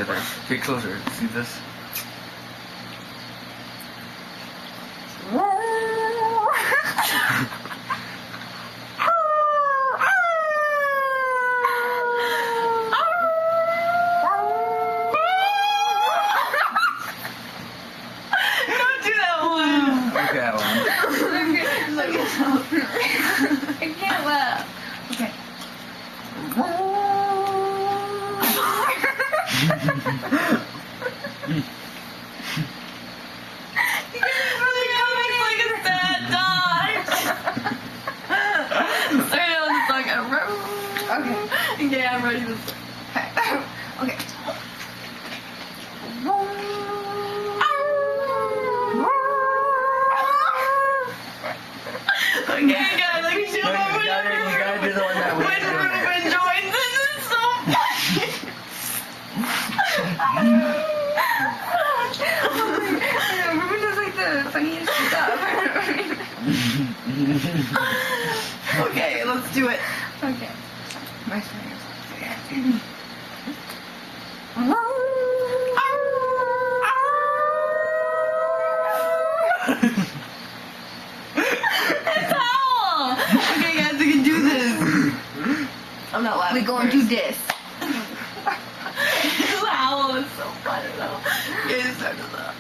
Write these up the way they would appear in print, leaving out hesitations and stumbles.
Okay, there. Get closer. See this? Don't do that one. Okay, that one. I can't laugh. Okay. Really coming like a sad dog. Sorry, I was like, okay. Yeah, I'm ready to. Okay. Okay. Okay, guys, like, show No, you gotta do the one that we when did. Ruben joins, this is so funny. Ruben does like the funniest stuff. Okay, let's do it. Okay. My fingers. It's Owl! Okay, guys, we can do this. I'm not laughing. We're going to do this. Owl is so funny though. Okay, start this up.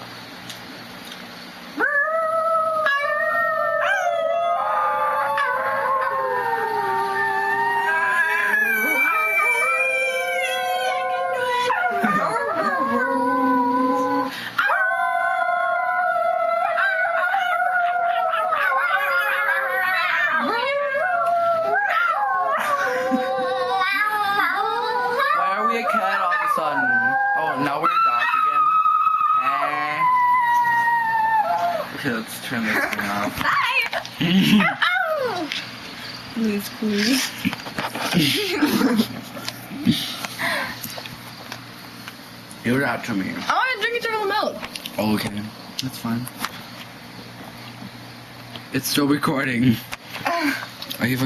Why are we a cat all of a sudden? Oh, now we're a dog again? Okay, let's turn this thing off. Please, please. Give it out to me. I want to drink eternal milk. Oh, okay. That's fine. It's still recording. Are you